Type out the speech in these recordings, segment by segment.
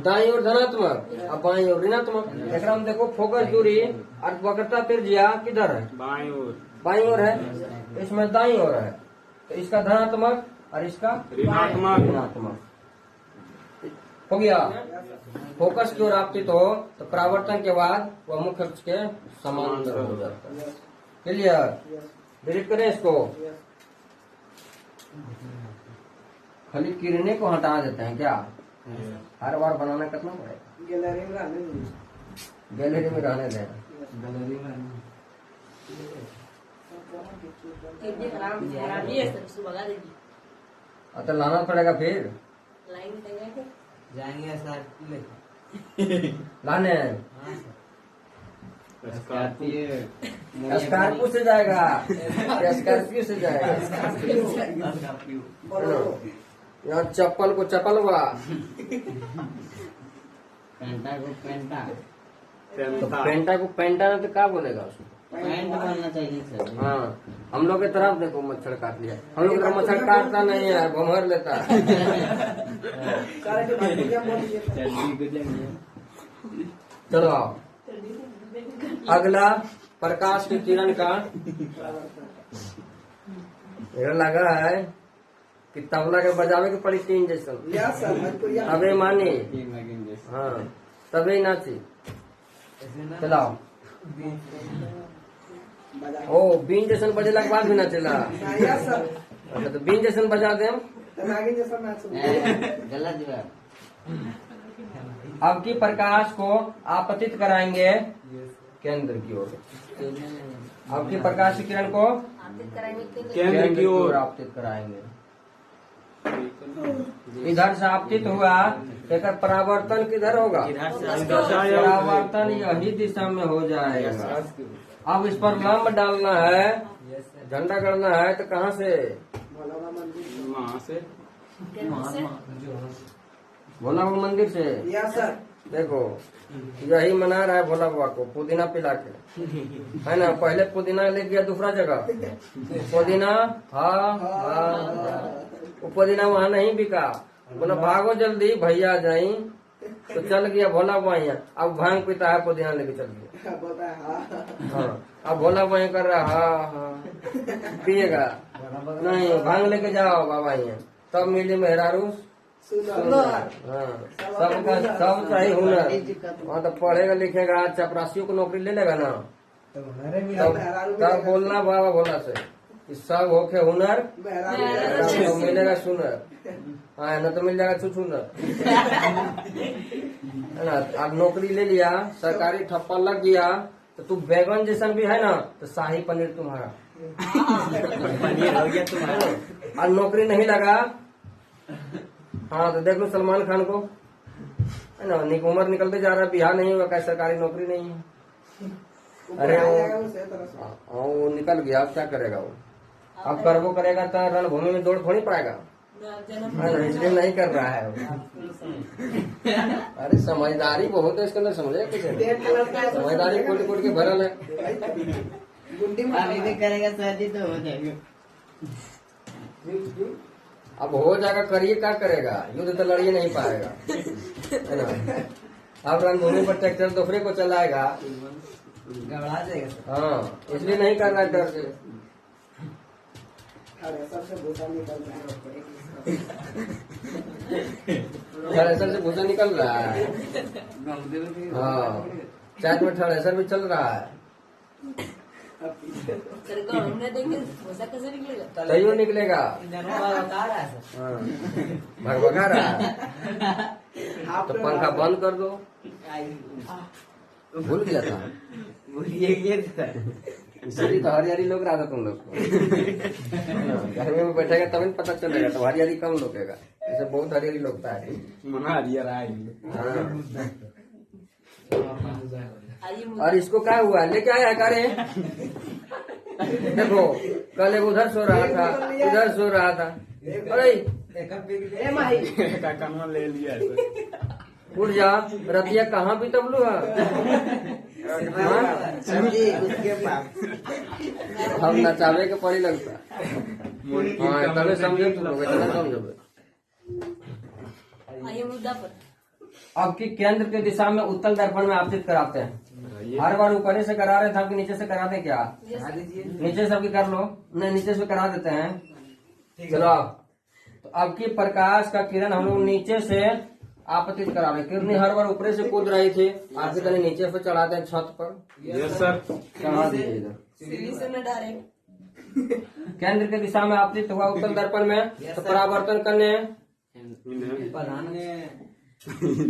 दाई और धनात्मक, अब बाई और ऋणात्मक। एकरा में देखो फोकस दूरी और वक्रता त्रिज्या किधर है? बाई ओर है। इसमें दाई ओर है, तो इसका धनात्मक और इसका ऋणात्मक हो गया। फोकस की ओर आपतित हो तो परावर्तन के बाद वह मुख्य अक्ष के समांतर हो जाता है। क्लियर? डिलीट करें इसको, खाली किरणें को हटा देते हैं क्या? हर बार बनाना कितना पड़ेगा? गैलरी में रहने दें। तो लाना पड़ेगा फिर जाएंगे सर लाने। स्कॉर्पियो से जाएगा, स्कॉर्पियो से जाएगा। यहाँ चप्पल को चप्पल हुआ, पेंटा को पेंटा, तो पेंटा को पेंटा तो क्या बोलेगा उसको? पैंट बनना चाहिए सर। हाँ, हम लोग की तरफ देखो मच्छर काट लिया। हम लोग की तरफ मच्छर काटता नहीं है, भमर लेता है। चलो आओ, अगला प्रकाश की किरण का लगा है कि तबला के बजावे के पड़ी तीन जैसन तबे मानी, हाँ तबे नाची। चलाओ, ओ बीन जैसन बजेला के बाद भी ना चला। अच्छा तो बीन जैसन बजा दे। गलत बात। अब की प्रकाश को आपतित कराएंगे केंद्र की ओर। अब की प्रकाश की किरण को केंद्र की ओर आपतित कराएंगे। इधर से आपतित हुआ, एक परावर्तन किधर होगा? परावर्तन यही दिशा में हो जाएगा। अब इस पर लंब डालना है, झंडा करना है, तो कहाँ से? भोला बाबा मंदिर से। देखो यही मना रहा है भोला बाबा को पुदीना पिला के, है ना? पहले पुदीना ले गया दूसरा जगह, पुदीना वो पुदीना वहाँ नहीं बिका। बोला भागो जल्दी भैया जाई, तो चल गया भोला बाबा यहाँ। अब भांग पीता है, पुदीना लेके चल गया। हाँ, अब भोला बाबा कर रहा हाँ पिएगा नहीं, भांग लेके जाओ बाबा यहाँ, तब मिली मेहरारू। हाँ, सबका सब चाहिए हुनर। वहाँ तो पढ़ेगा लिखेगा, चपरासियों को नौकरी ले लेगा ना, तब बोलना बाबा भोला से कि सब होके हुनर तो मिलेगा सुनर, हाँ न तो मिल जाएगा छुछुनर, है ना? अब नौकरी ले लिया, सरकारी ठप्पा लग गया, तो तू बैगन जैसन भी है ना, तो शाही पनीर तुम्हारा पनीर हो गया तुम्हारा। और नौकरी नहीं लगा, हाँ तो देख लो सलमान खान को, है ना? उम्र निकलते जा रहा है, बिहार नहीं होगा, क्या सरकारी नौकरी नहीं है। अरे वो निकल गया, अब क्या करेगा वो? अब करवो करेगा तो रणभूमि में दौड़ थोड़ी पाएगा, है ना? इसलिए नहीं कर रहा है वो। अरे समझदारी बहुत है इसके अंदर, समझे किसी? समझदारी कोट कोट के भरल है। करेगा शादी तो हो जाएगा। अब हो जाएगा, करिए क्या करेगा? युद्ध तो लड़िए नहीं पाएगा, है ना? अब रणभूमि पर ट्रैक्टर दूसरे को चलाएगा, घबरा जाएगा। हाँ इसलिए नहीं कर रहा है, डर से। सबसे भूसा निकल रहा है, थ्रेसर से भूसा निकल रहा है। हाँ, चैत में थ्रेसर भी चल रहा है, तैयो निकलेगा। भगभगा रहा है, तो पंखा बंद कर दो। भूल गया था, इसीलिए तो हरियारी लोग रहा था तुम लोग को। घर में बैठेगा तभी पता चलेगा, तो हरियारी कम लोगेगा, ऐसे बहुत हरियारी लोगता है। और इसको क्या हुआ, लेके आया करे? देखो कल एक उधर सो रहा था, इधर सो रहा था, अरे ले लिया उठ जा, रतिया कहाँ भी तबलू है? उसके पास हम नचावे के पड़ी लगता। हाँ तभी समझे तुम लोग, इतना समझो। आइए मुद्दा पर। अब की केंद्र के दिशा में उत्तल दर्पण में आपतित कराते हैं। हर बार ऊपर से करा रहे थे, आपके नीचे से करा दे क्या? नीचे से आपकी कर लो, नहीं नीचे से करा देते हैं। चलो तो अब की प्रकाश का किरण हम लोग नीचे से आपतित करा रहे। किरण हर बार ऊपर से कूद रही थी, आपकी तरह नीचे से चढ़ाते हैं छत पर। Yes sir. चढ़ा दीजिए इधर। सीढ़ी से न डारे। केंद्र के दिशा में आपतित हुआ उत्तल दर्पण में, तो परावर्तन करने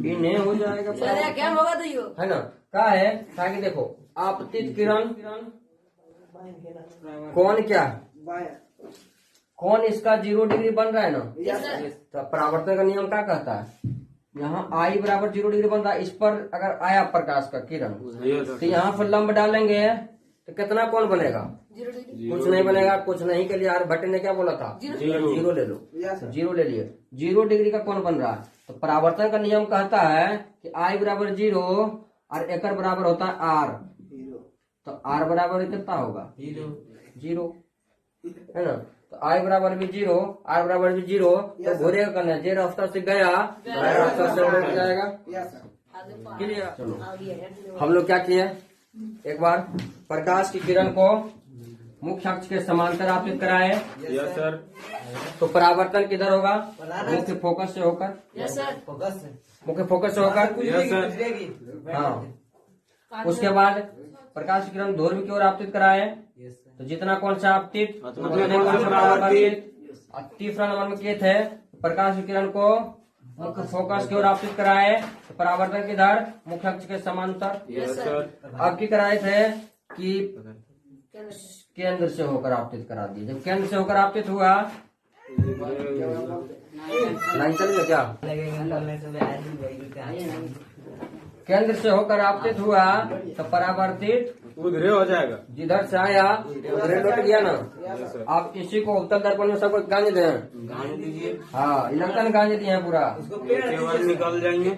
इन्हें हो जाएगा चलो क्या होगा तो यो। है ना। क्या है ताकि देखो आपतित किरण कौन क्या कौन इसका 0 डिग्री बन रहा है ना। तो परावर्तन का नियम क्या कहता है? यहाँ I बराबर 0 डिग्री बन रहा है। इस पर अगर आया प्रकाश का किरण तो यहाँ पर लंब डालेंगे तो कितना कोण बनेगा? 0 डिग्री। कुछ नहीं बनेगा। कुछ नहीं के लिए आर भट्ट ने क्या बोला था? 0 ले लो। तो 0 ले लिए। 0 डिग्री का कोण बन रहा है। तो परावर्तन का नियम कहता है कि I बराबर 0 और एकर बराबर होता है R। तो R बराबर कितना होगा? 0 है ना। तो I बराबर भी 0, R बराबर भी 0। तो घूरे का करना है, जे रास्ता से गया रास्ता से उड़ जाएगा। क्लियर। चलो हम लोग क्या किए, एक बार प्रकाश की किरण को मुख्य अक्ष के समांतर आपतित कराए। Yes sir. तो परावर्तन किधर होगा? मुख्य फोकस से होकर। Yes sir. मुख्य फोकस से होकर। Yes sir. हाँ। उसके बाद प्रकाश की किरण ध्रुव की ओर आपतित कराए। तो जितना कौन सा आपतित उतने कौन सा परावर्तित। तीसरा नंबर में किए थे प्रकाश की किरण को मुख्य फोकस की ओर आपतित कराए। तो परावर्तन किधर? मुख्य अक्ष के समांतर। Yes sir. अब की कराए थे कि केंद्र से होकर आपतित करा दिए। जब केंद्र से होकर आपतित हुआ, लाइन चलेगा क्या? केंद्र से होकर आपतित हुआ तो परावर्तित उधरे हो जाएगा। जिधर से आया उधरे लौट गया ना। Yes sir. आप इसी को उत्तर दर्पण में सबको गांज दें। हाँ इलेक्ट्रॉन गांज दिए हैं पूरा। केवल निकल जाएंगे।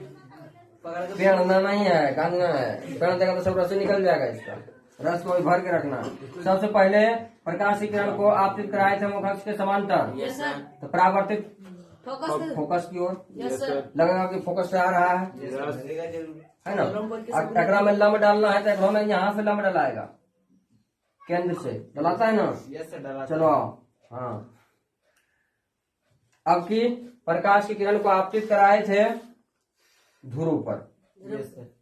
पेड़ना नहीं है, गांजना है। पेड़ देगा तो सब रस निकल जाएगा। इसका रस को भर के रखना। सबसे पहले प्रकाश की किरण को आपतित कराए थे मुख्य अक्ष के समांतर। Yes sir. तो परावर्तित फोकस। फोकस की ओर यस सर। लगेगा कि फोकस से आ रहा है है ना। और टकरा में लंब डालना है तो टकरा में यहाँ से लंब डलाएगा, केंद्र से डलाता है ना। चलो आओ। हाँ अब की प्रकाश की किरण को आपतित कराए थे ध्रुव पर।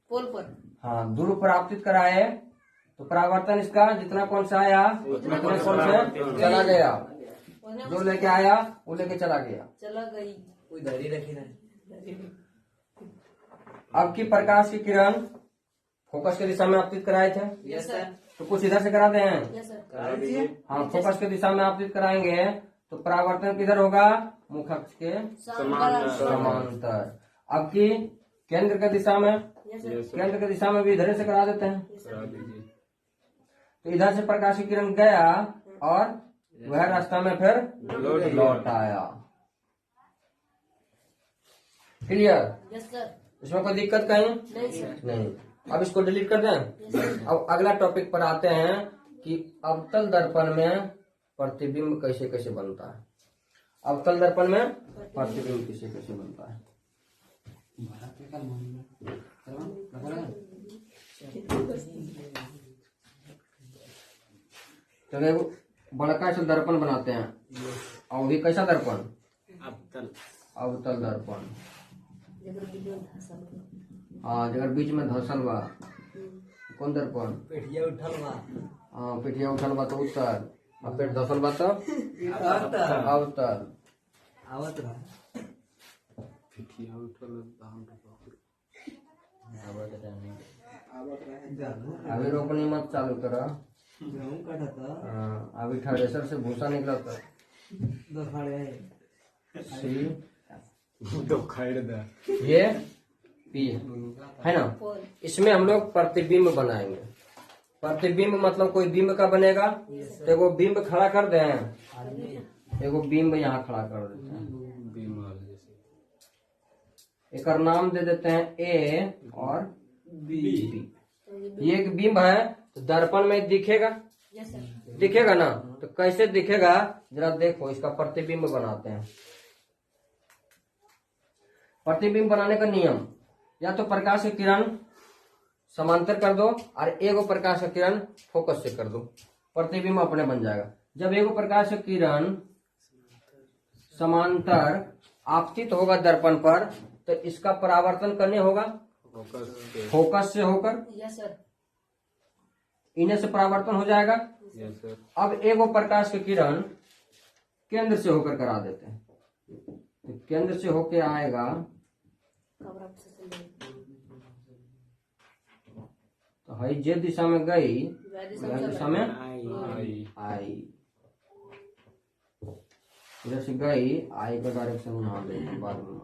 पोल पर। हाँ ध्रुव पर आपतित कराए तो परावर्तन इसका जितना कौन सा आया उतना कौन से चला गया। जो लेके आया वो लेके चला गया। चला गई। कोई धरी रखी ना। अब की प्रकाश की किरण फोकस के दिशा में आपतित कराए थे। Yes sir. तो कुछ इधर से करा दें। Yes sir. हाँ फोकस के दिशा में आपतित कराएंगे तो परावर्तन किधर होगा? मुख्य अक्ष के समांतर। अब की केंद्र के दिशा में, यस सर। केंद्र के दिशा में भी इधर से करा देते हैं। करा दीजिए। तो इधर से प्रकाश की किरण गया और वह रास्ता में फिर लौट आया। क्लियर। Yes sir. इसमें कोई दिक्कत कहीं नहीं सर। नहीं। अब इसको डिलीट कर दें। अब अगला टॉपिक पर आते हैं कि अवतल दर्पण में प्रतिबिंब कैसे कैसे बनता है। अवतल दर्पण में प्रतिबिंब कैसे कैसे बनता है। तो देखो बड़का से दर्पण बनाते हैं। और भी कैसा दर्पण? अवतल दर्पण। हाँ जगह बीच में धसल बा कौन दर्पण? पेटिया उठल बा। हाँ पेटिया उठल बा तो उत्तर, और पेट धसल बा तो अवतल। आवत रहा। अभी रोपनी मत चालू करा। गेहूं काटता। हाँ, अभी थ्रेसर से भूसा निकला था। दो फाड़े। सी तो खैर दे। ये पी है ना। इसमें हम लोग प्रतिबिंब बनाएंगे। प्रतिबिंब मतलब कोई बिंब का बनेगा तो एगो बिंब खड़ा कर दे, एगो बिंब यहाँ खड़ा कर देते हैं। एक नाम दे देते हैं ए और बी। ये एक बिंब है तो दर्पण में दिखेगा यस सर। दिखेगा ना? तो कैसे दिखेगा जरा देखो, इसका प्रतिबिंब बनाते हैं। प्रतिबिंब बनाने का नियम, या तो प्रकाश की किरण समांतर कर दो और एगो प्रकाश की किरण फोकस से कर दो, प्रतिबिंब अपने बन जाएगा। जब एगो प्रकाश की किरण समांतर आपतित होगा दर्पण पर, तो इसका परावर्तन करने होगा फोकस से होकर, यस सर। इन्हें से परावर्तन हो जाएगा। Yes sir. अब एगो प्रकाश की किरण केंद्र से होकर करा देते हैं, तो केंद्र से होके आएगा, कवर अप से चल रही तो हई जे दिशा में गई वैदिश वह दिशा में आई। आई, इधर से गई आई का डायरेक्शन यहाँ देंगे बाद में,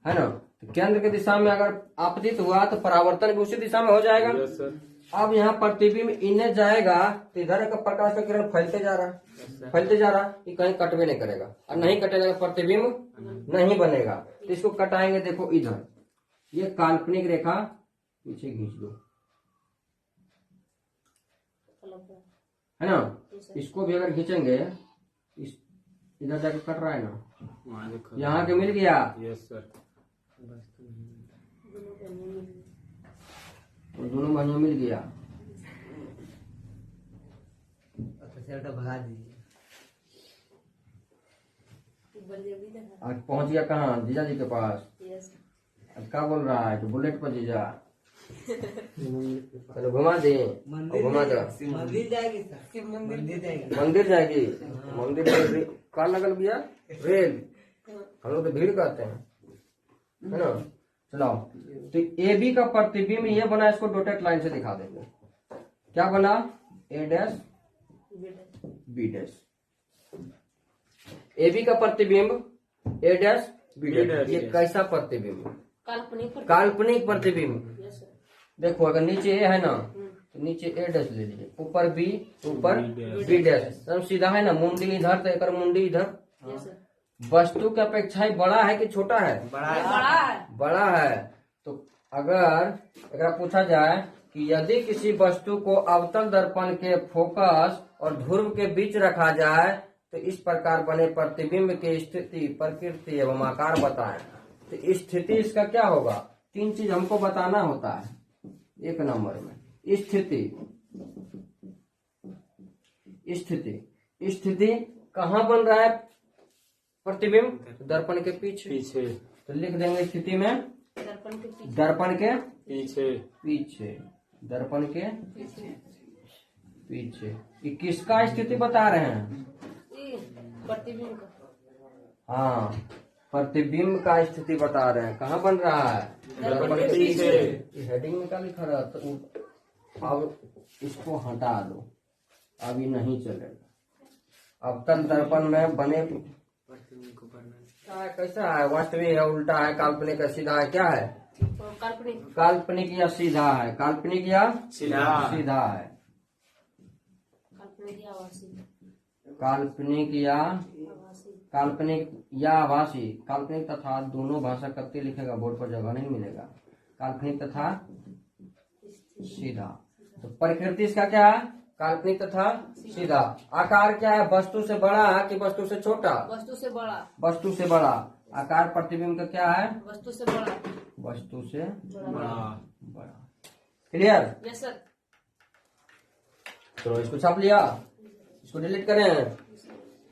है ना? तो केंद्र की दिशा में अगर आपतित हुआ तो परावर्तन भी उसी दिशा में हो जाएगा। Yes sir. अब यहाँ प्रतिबिंब इन्हें जाएगा तो इधर का प्रकाश का किरण फैलते जा रहा है, फैलते जा रहा है, ये कहीं कटवे नहीं करेगा, और नहीं कटेगा तो प्रतिबिंब नहीं बनेगा। तो इसको कटाएंगे, देखो इधर ये काल्पनिक रेखा पीछे खींच दो, है ना? इसको भी अगर खींचेंगे, इस इधर जाके कट रहा है ना, वहाँ देखो। यहाँ के मिल गया, यस सर। तो दोनों भाइयों मिल गया। अच्छा सेल्टा भगा दीजिए। आज पहुंच गया कहाँ? जीजा जी के पास। यस। अब क्या बोल रहा है कि बुलेट पर जीजा चलो घुमा दे, घुमा दो। मंदिर जाएगी सर, मंदिर जाएगी। मंदिर जाएगी, मंदिर में का लगल भैया रेल, हम लोग तो भीड़ कहते हैं, है ना? चलो, तो ए बी का प्रतिबिंब ये बना, इसको डॉटेड लाइन से दिखा देंगे। क्या बना? A dash B dash. A B का प्रतिबिंब ए डैश बी डैश। ये कैसा प्रतिबिंब? काल्पनिक प्रतिबिंब। Yes sir. देखो अगर नीचे ए है ना, तो नीचे ए डैश ले लीजिए, ऊपर बी, ऊपर बी डैश, एकदम सीधा है ना। मुंडी इधर तो एक मुंडी इधर। Yes sir. वस्तु की अपेक्षा बड़ा है कि छोटा है? बड़ा है। बड़ा है। तो अगर अगर पूछा जाए कि यदि किसी वस्तु को अवतल दर्पण के फोकस और ध्रुव के बीच रखा जाए तो इस प्रकार बने प्रतिबिंब की स्थिति, प्रकृति एवं आकार बताएं। तो स्थिति इसका क्या होगा? 3 चीज हमको बताना होता है। 1 नंबर में स्थिति कहाँ बन रहा है प्रतिबिंब? दर्पण के पीछे। पीछे। तो लिख देंगे स्थिति में दर्पण के पीछे। दर्पण के पीछे। पीछे, दर्पण के पीछे। ये किसका स्थिति बता रहे हैं? प्रतिबिंब का। हाँ, प्रतिबिंब का स्थिति बता रहे हैं। कहाँ बन रहा है? दर्पण के पीछे। ये हेडिंग में क्या लिखा रहा? तो अब इसको हटा दो, अभी नहीं चलेगा। अवतल दर्पण में बने क्या है, कैसा है? वास्तविक है, उल्टा है, काल्पनिक है, सीधा है? क्या है? काल्पनिक। काल्पनिक या सीधा है? काल्पनिक या सीधा। सीधा है। काल्पनिक या आभासी। काल्पनिक या आभासी। काल्पनिक तथा दोनों भाषा करते लिखेगा, बोर्ड पर जगह नहीं मिलेगा। काल्पनिक तथा सीधा। तो प्रकृति इसका क्या है? काल्पनिक तथा सीधा। आकार क्या है? वस्तु से बड़ा है कि वस्तु से छोटा? वस्तु से बड़ा। वस्तु से बड़ा। आकार प्रतिबिंब का क्या है? वस्तु से बड़ा। वस्तु से बड़ा। बड़ा। क्लियर? Yes sir. चलो इसको छाप लिया, इसको डिलीट करें।